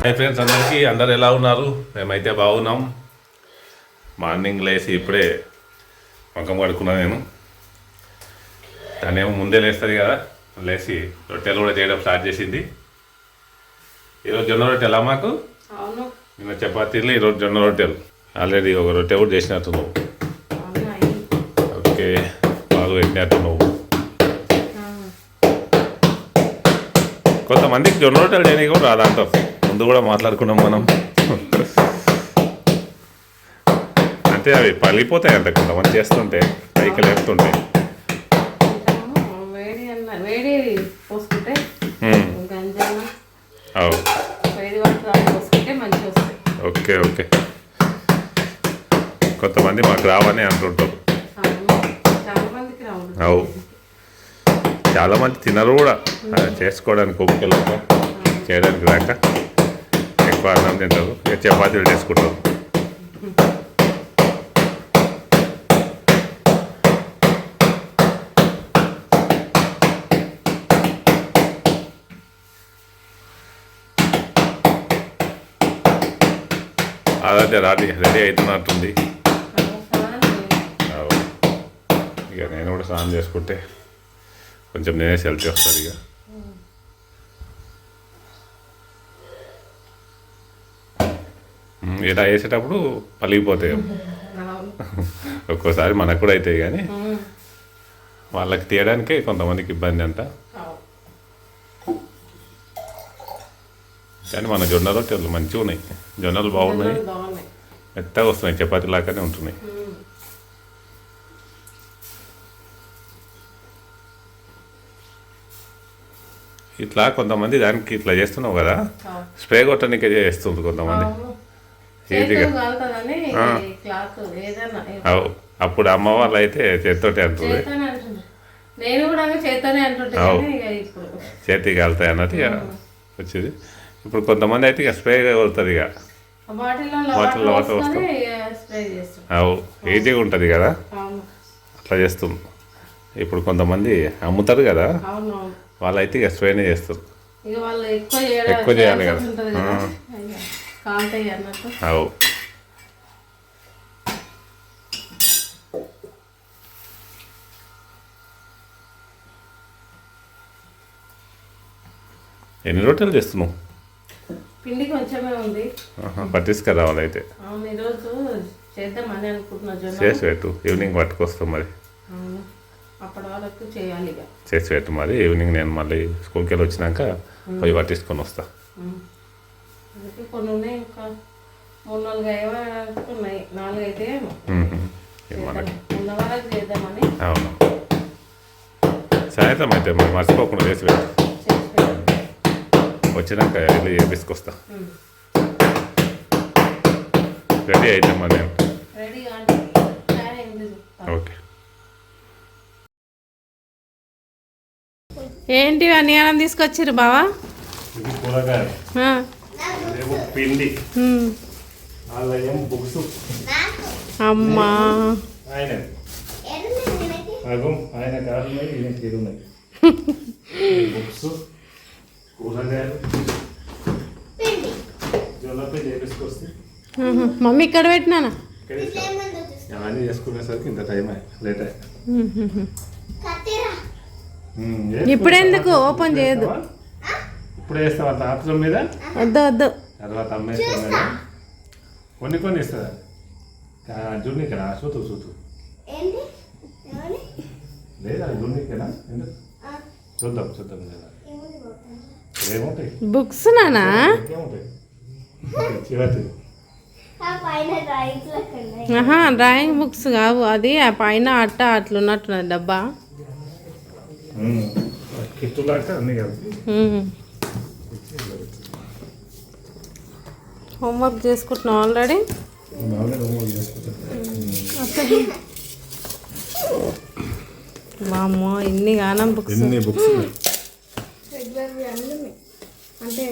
Hi friends, అందరు ఎలా ఉన్నారు? మేమైతే బాగున్నాం. మార్నింగ్ లేచి ఇప్పుడే ముఖం కడుక్కున్నాను. నేను తనేమో ముందే లేస్తుంది కదా, లేచి రొట్టెలు కూడా చేయడం స్టార్ట్ చేసింది. ఈరోజు జొన్న రొట్టెలా మాకు? నిన్న చపాతీలు, ఈరోజు జొన్న రొట్టెలు. ఆల్రెడీ ఒక రొట్టె కూడా చేసినట్టు నువ్వు. ఓకే, పాలు పెట్టినట్టు నువ్వు. కొంతమందికి జొన్న రొట్టెలు చేయడానికి కూడా రాదంటారు. ముందు కూడా మాట్లాడుకున్నాం మనం. అంటే అవి పలిపోతాయి అంట కొంతమంది చేస్తుంటే, పైకి లేపుతుంటే. ఓకే ఓకే, కొంతమంది మాకు రావని అంటుంటారు. అవు, చాలామంది తినరు కూడా చేసుకోవడానికి, ఓపికలేక చేయడానికి రాక ఎక్కువ అన్నం తింటారు, ఇక చపాతీలు చేసుకుంటారు. అదే రెడీ అవుతున్నట్టుంది. ఇక నేను కూడా స్నానం చేసుకుంటే కొంచెం నేనే సెల్ఫీ వస్తుంది. ఇక ఇలా వేసేటప్పుడు పలిగిపోతాయి. ఒక్కోసారి మనకు కూడా అవుతాయి, కానీ వాళ్ళకి తీయడానికే కొంతమందికి ఇబ్బంది అంట. కానీ మన జొన్న రొట్టెలు మంచిగా ఉన్నాయి, జొన్నలు బాగున్నాయి, మెత్తగా వస్తున్నాయి, చపాతీ లాగానే ఉంటున్నాయి. ఇట్లా కొంతమంది దానికి ఇట్లా చేస్తున్నావు కదా, స్ప్రే కొట్టడానికే చేస్తుంది కొంతమంది ఈజీగా. అప్పుడు అమ్మ వాళ్ళు అయితే చేతితోటి అంటుంది, చేతికి వెళ్తాయి అన్నట్టు ఇక వచ్చేది. ఇప్పుడు కొంతమంది అయితే ఇక స్ప్రే కొడుతుంది, ఇక బాటిల్లో వాటర్ వస్తాం. అవు, ఈజీగా ఉంటుంది కదా, అట్లా చేస్తుంది. ఇప్పుడు కొంతమంది అమ్ముతారు కదా, వాళ్ళైతే ఇక స్ప్రేనే చేస్తారు. ఎక్కువ చేయాలి కదా. అవు, ఎన్ని రొట్టెలు చేస్తున్నావు? పిండి కొంచెమే ఉంది, పట్టించుకు రావాలి అయితే. ఈరోజు చేద్దామని అనుకుంటున్నా. చేసి పెట్టు, ఈవినింగ్ పట్టుకొస్తాం. మరి అప్పటి వరకు చేయాలి, చేసి పెట్టు. మరి ఈవినింగ్ నేను మళ్ళీ స్కూల్కి వెళ్ళి వచ్చినాక పోయి పట్టించుకొని వస్తా. కొన్ని ఉన్నాయి, ఇంకా 3-4 ఉన్నాయి, 4 అయితే ఉన్న వరకు చేద్దామని. అవును, సాయంత్రం అయితే మరి మర్చిపోకుండా చేసి పెట్టు. వచ్చినాక వెళ్ళి చేపించుకొస్తా. రెడీ అయితే మరి నేను. ఓకే. ఏంటి అన్ని అన్నం తీసుకొచ్చిర్రు బావా? పిండి, అమ్మా బుక్స్, కూరగాయలు, జొన్నపిండి చేపించుకొస్తే. మమ్మీ ఇక్కడ పెట్టినానా? అవన్నీ చేసుకునేసరికి ఇంత టైం లేట్ అయ్యి. ఇప్పుడెందుకు ఓపెన్ చేయదు? ఇప్పుడు వేస్తావా తాపం మీద? వద్దు వద్దు, తర్వాత అమ్మేస్తా. కొన్ని ఇస్తుందా జున్ను? ఇక్కడ చూతు లేదా జున్ను ఇక్కడ? చూద్దాం లేదా ఏమవుతాయి బుక్స్ నానా? డ్రాయింగ్ బుక్స్ కావు, అది ఆ పైన అట్ట అట్లున్నట్టున్నది డబ్బా. హోంవర్క్ చేసుకుంటున్నావు ఆల్రెడీ? వామ్మో, ఇన్ని గానం బుక్స్. అంటే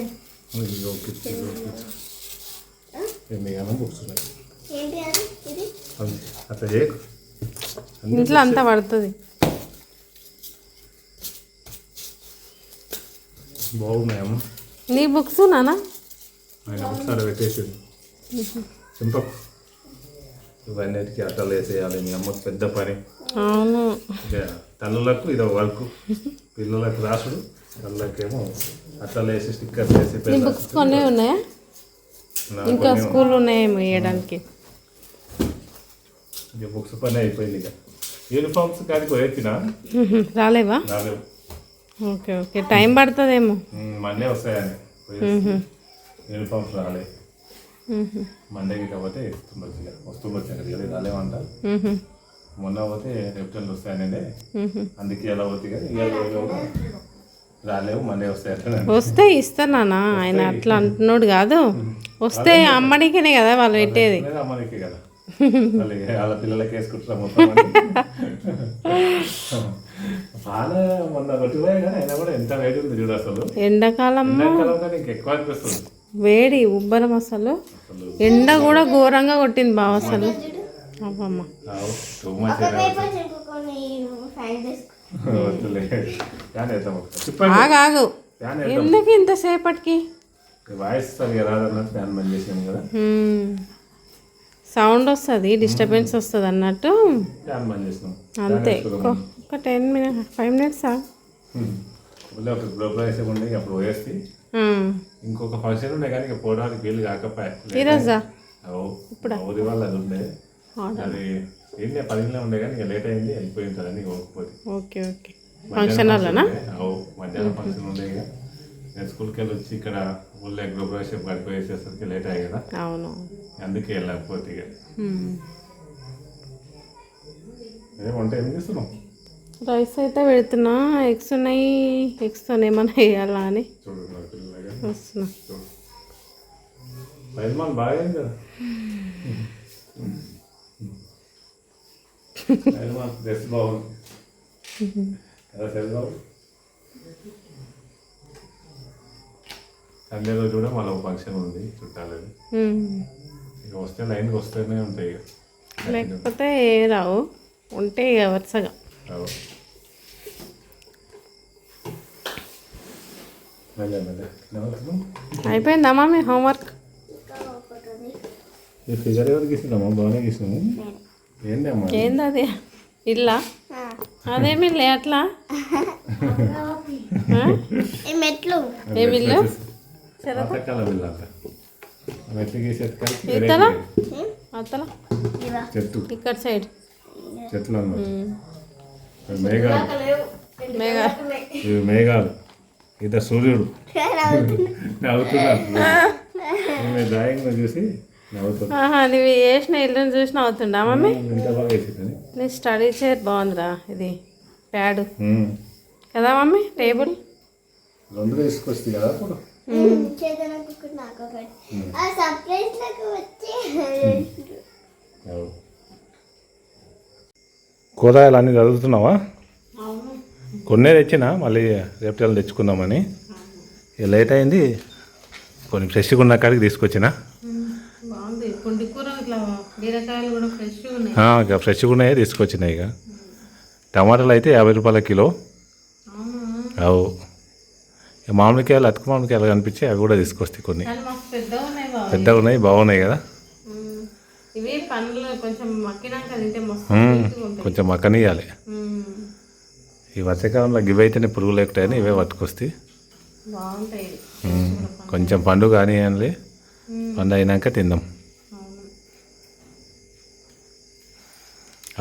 ఇంట్లో అంతా పడుతుంది. బాగున్నాయమ్మా నీ బుక్స్ నానా? ఆయన ఒకసారి పెట్టేసింది చింపకు ఇవన్నిటికీ అట్టలు వేసేయాలి మీ అమ్మకు పెద్ద పని అవును. ఇక తల్లులకు ఇది వర్క్ పిల్లలకు రాసుడు తల్లులకేమో అట్టలు వేసి స్టిక్కర్స్ వేసి నీ బుక్స్ కొన్ని ఉన్నాయా ఇంకా స్కూల్ ఉన్నాయేమో వేయడానికి? ఇక బుక్స్ పని అయిపోయింది ఇక యూనిఫామ్స్ కాడికి వేసిన రాలేవా? రాలేవు. ఓకే ఓకే, టైం పడుతుందేమో. మండే వస్తాయని యూనిఫామ్స్ రాలేదు. మండేకి కాకపోతే వస్తుండొచ్చాను కదా రాలేమంట. మొన్న పోతే రేపు వస్తాయనే అందుకే ఎలా పోతే కానీ రాలేవు మండే వస్తాయి. వస్తే ఇస్తానా ఆయన అట్లా అంటున్నాడు కాదు, వస్తే అమ్మడికేనే కదా వాళ్ళు పెట్టేది. అమ్మనికే కదా వాళ్ళ పిల్లలకి వేసుకుంటారా మొత్తం. చాలా మొన్న కొట్టిపోయా కానీ అయినా కూడా ఎంత వేడి ఉంది చూడు అసలు. ఎండాకాలం ఇంకెక్కువ అనిపిస్తుంది వేడి ఉబ్బరం అసలు. ఎండ కూడా ఘోరంగా కొట్టింది బావ అసలు. అవ్వమ్మ ఆగు, ఎందుకు ఇంతసేపటికి వాయిస్ సరిగా రాదన్నట్టు ఫ్యాన్ బంద్ చేసాము కదా, సౌండ్ వస్తుంది, డిస్టర్బెన్స్ వస్తుంది అన్నట్టు ఫ్యాన్ బంద్ చేసినాం అంతే. ఒక 10 minutes 5 minutes ఒక గ్రూప్రైస్ ఉండే అప్పుడు వేస్తే ఇంకొక ఫంక్షన్ ఉండే కానీ ఇక పోవడానికి వీలు కాకపోయా. ఈరోజా ఇప్పుడు వాళ్ళ అది ఉండే అది ఏంటి 10 ఉండే కానీ ఇక లేట్ అయింది అయిపోయి ఉంటుందని పోకపోతే. ఓకే ఓకే, ఫంక్షన్ హాల్లోనా? మధ్యాహ్నం ఫంక్షన్ ఉండే ఇక నేను స్కూల్కి వెళ్ళి వచ్చి ఇక్కడ ఊళ్ళో గ్రూప్రైస్ గడిపోయేసేసరికి లేట్ అయ్యి కదా. అవును, అందుకే వెళ్ళకపోతే ఇక వంట ఏం చేస్తున్నావు? రైస్ అయితే పెడుతున్నా, ఎగ్స్ ఉన్నాయి, ఎగ్స్తో ఏమన్నా వేయాలా అని వస్తున్నా. బాగా కదా డ్రెస్ బాగుంది కదా బాబు. సండే రోజు కూడా మళ్ళీ ఫంక్షన్ ఉంది చుట్టాలని, ఇక వస్తే లైన్కి వస్తూనే ఉంటాయి ఇక, లేకపోతే రావు, ఉంటే ఇక వరుసగా. అయిపోయిందా మీ హోంవర్క్? ఈ ఫిగర్ ఎవరు గీసినామా? బాగానే గీసినాము. ఏంటి అమ్మా ఏంది అది? ఇల్లా? అదేమి లే అట్లా ఏమి ఇల్లు? ఇతల అతల చెట్టు ఇక్కడ సైడ్ చెట్లు అన్నమాట. మేఘాలు ఇవి మేఘాలు, ఇద సూర్యుడు నవ్వుతున్నాడు. డ్రాయింగ్ చూసి నువ్వు వేసిన ఇల్లుని చూసి నవ్వుతుండా మమ్మీ? ఎంత బాగా వేసిందని. నీ స్టడీ చైర్ బాగుందిరా, ఇది ప్యాడ్ కదా మమ్మీ, టేబుల్ రెండు తీసుకొచ్చి కదా అప్పుడు. కూరగాయలు అన్నీ చదువుతున్నావా? కొన్నే తెచ్చినా మళ్ళీ రేపు తెచ్చుకుందామని. ఇక లేట్ అయింది, కొన్ని ఫ్రెష్గా ఉన్న కాడికి తీసుకొచ్చిన. ఇక ఫ్రెష్గా ఉన్నాయే తీసుకొచ్చినాయి. ఇక టమాటాలు అయితే 50 రూపాయల కిలో. అవు ఇక మామిడికాయలు, అతుకు మామిడికాయలు కనిపించి అవి కూడా తీసుకొస్తాయి. కొన్ని పెద్దగా ఉన్నాయి, బాగున్నాయి కదా. కొంచెం మక్కనియాలి. ఈ వర్షాకాలంలో గివ్ అయితేనే పురుగులు ఎక్కుతాయని ఇవే పట్టుకొస్తాయి. కొంచెం పండు కానివ్వండి, పండు అయినాక తిందాం.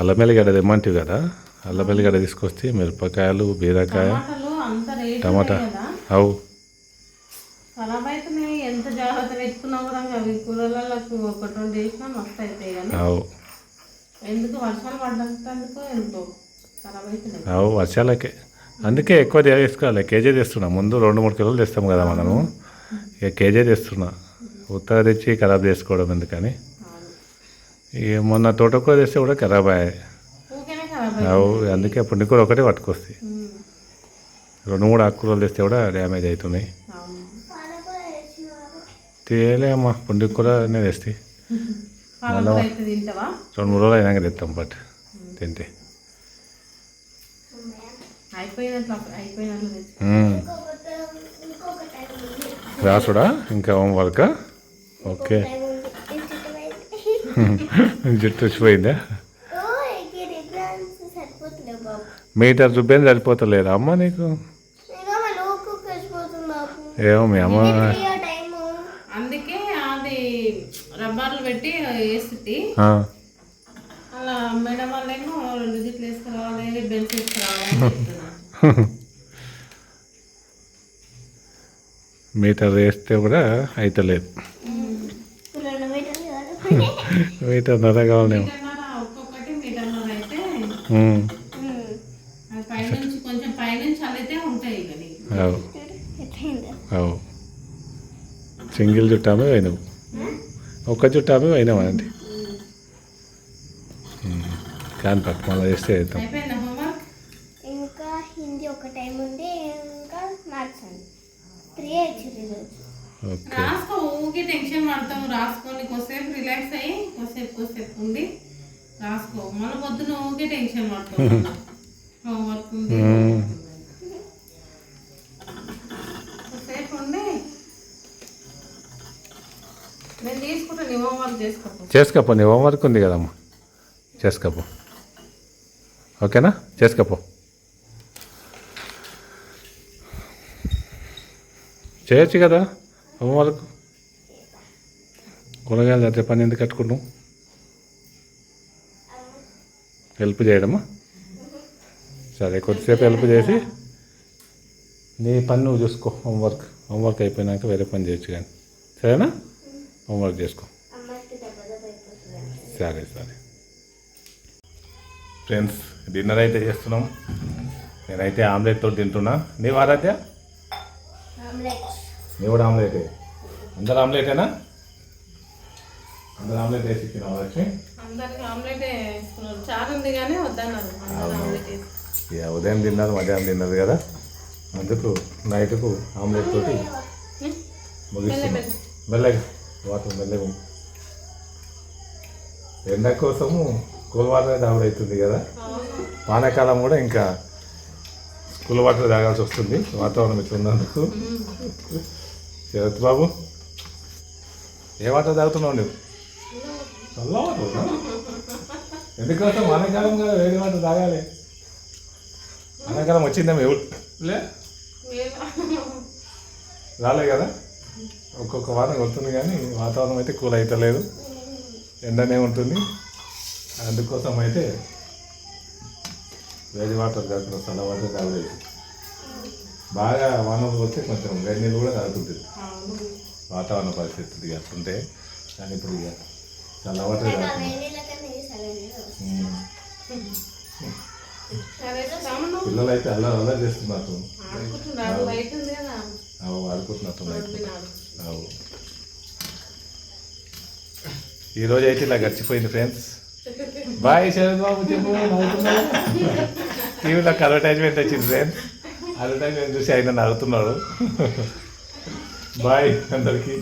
అల్లం వెల్లిగడ్డ తెమ్మంటివి కదా, అల్లం వెల్లిగడ్డ తీసుకొస్తే మిరపకాయలు, బీరకాయ, టమాటా. అవు ఎంత జాగ్రత్త పెట్టుకున్నా కూడా అవి కూరలకు 1-2 వేసినా మస్తు అవుతాయి కానీ అవు ఎందుకు వర్షాలు పడ్డందుకు ఎందుకో ఖరాబ్ అవుతున్నాయి. అవు వర్షాలకే, అందుకే ఎక్కువ తీసుకోవాలి. కేజీ తెస్తున్నా, ముందు 2-3 కిలోలు తెస్తాం కదా మనము, ఇక కేజీ తెస్తున్నా. ఉత్తగా తెచ్చి ఖరాబ్ చేసుకోవడం ఎందుకని. ఇక మొన్న తోటకూర తెస్తే కూడా ఖరాబ్ అయ్యాయి. అవు అందుకే పుండికూర ఒకటే పట్టుకొస్తాయి. 2-3 ఆకుకూరలు తెస్తే కూడా డ్యామేజ్ అవుతున్నాయి. తేలే అమ్మా, పుండికూరనే తెస్తాయి. మళ్ళీ 2-3 రోజులు అయినాక తెస్తాం. బట్ తింటే రాసుడా ఇంకా హోంవర్క్. ఓకే టైం ఉంది ఈ చుట్టూ జుట్టు వచ్చిపోయిందా ఓ ఈ రిబ్బన్స్ సరిపోతుంది బాబు మీటర్ రుబ్బేది సరిపోతలేదా అమ్మ నీకు ఇంకా మా లోకు కలిసిపోతుంది బాబు ఏమో మీ అమ్మ టైము అందుకే అది రబ్బర్లు పెట్టి వేస్తుంది ఆ, అలా మేడం వాళ్ళేమో 2 జిట్లు వేసుకురావాలి బెల్ట్ వేసుకురావాలి అని చెప్తున్నారు. మీటర్ వేస్తే కూడా అయితలేదు 2 మీటర్లు కాదు మీటర్ నర కావాలేమో మీటర్న్నర ఒక్కొక్కటి మీటర్న్నర అయితే ఉమ్, అది పైనుంచి కొంచెం పైనుంచి అల్లితే ఉంటాయి ఇక నీకు. అవు ఎట్లయిందా అవు సింగిల్ చుట్టామే పోయినావు ఒక్క చుట్టామే పోయినావు అండి కాని పట్టు మళ్ళీ చేస్తే అవుతాం అయిపోయిందా హోంవర్క్? ఇంకా హిందీ ఒక టైం ఉంది ఇంకా మ్యాథ్స్ ఉంది 3 ఇచ్చారు ఈరోజు ఓకే రాసుకో ఊరికే టెన్షన్ పడతాము రాసుకొని కొద్దిసేపు రిలాక్స్ అయ్యి కొద్దిసేపు ఉండి రాసుకో మళ్ళీ పొద్దున ఊరికే టెన్షన్ పడతావు హోంవర్క్ ఉంది కొద్దిసేపు ఉండి నేను తీసుకుంటాను నీ హోంవర్క్ చేసుకోకు. చేసుకపో నీ హోంవర్క్ ఉంది కదమ్మా చేసుకపో ఓకేనా చేసుకపో చేయొచ్చు కదా హోంవర్క్ కూరగాయలు అదే పని ఎందుకు కట్టుకున్నావు హెల్ప్ చేయడమా సరే కొద్దిసేపు హెల్ప్ చేసి నీ పని నువ్వు చూసుకో హోంవర్క్ అయిపోయినాక వేరే పని చేయొచ్చు కానీ సరేనా హోంవర్క్ చేసుకో అమ్మకి దెబ్బ అయిపోతుంది సరే సరే ఫ్రెండ్స్ డిన్నర్ అయితే చేస్తున్నాం నేనైతే ఆమ్లెట్తో తింటున్నా నీ వారాధ్య ఆమ్లెట్ నీ కూడా ఆమ్లెటే అందరు ఆమ్లెటేనా అందరు ఆమ్లెట్ వేసి తిన్నావా లక్ష్మి అందరికి ఆమ్లెట్ వేసుకున్నారు చారు ఉంది కానీ వద్దన్నారు అందరూ ఆమ్లెట్ వేసి. ఇక ఉదయం తిన్నారు మధ్యాహ్నం తిన్నది కదా అందుకు నైట్కు ఆమ్లెట్ తోటి ముగిస్తున్నాం మెల్లగా వాటర్ మెల్లగా ఎండ కోసము కూల్ వాటర్ తాగుడు అవుతుంది కదా వానాకాలం కూడా ఇంకా కూల్ వాటర్ తాగాల్సి వస్తుంది వాతావరణం ఇట్లా ఉన్నందుకు శరత్ బాబు ఏ వాటర్ తాగుతున్నావు నువ్వు చల్ల వాటర్ ఎందుకోసం వానాకాలం కదా వేడి వాటర్ తాగాలి వానాకాలం వచ్చిందేమో లే రాలే కదా ఒక్కొక్క వారం వస్తుంది కానీ వాతావరణం అయితే కూల్ అవుతలేదు ఎండనే ఉంటుంది అందుకోసం అయితే వేడి వాటర్ తాగుతున్నాం చల్ల వాటర్ తాగలేదు బాగా వానలు వస్తే కొంచెం వేడి నీళ్ళు కూడా తాగుతుంటుంది వాతావరణ పరిస్థితులు ఇక అట్లుంటే కానీ ఇప్పుడు ఇక చల్ల వాటర్ తాగుతున్నాం సరే తమ్ముడు పిల్లలు అయితే అల్లరి చేస్తున్నారు ఆడుకుంటున్నాడు లైట్ ఉంది కదా ఆడుకుంటున్నట్టు నైట్ వినాడు. అవు ఈరోజు అయితే ఇలా గడిచిపోయింది ఫ్రెండ్స్ బాయ్ శరత్ బాబు చెప్పు నవ్వుతున్నావు టీవీలో అడ్వర్టైజ్మెంట్ వచ్చింది ఫ్రెండ్స్ అడ్వర్టైజ్మెంట్ చూసి ఆయన నవ్వుతున్నాడు బాయ్ అందరికీ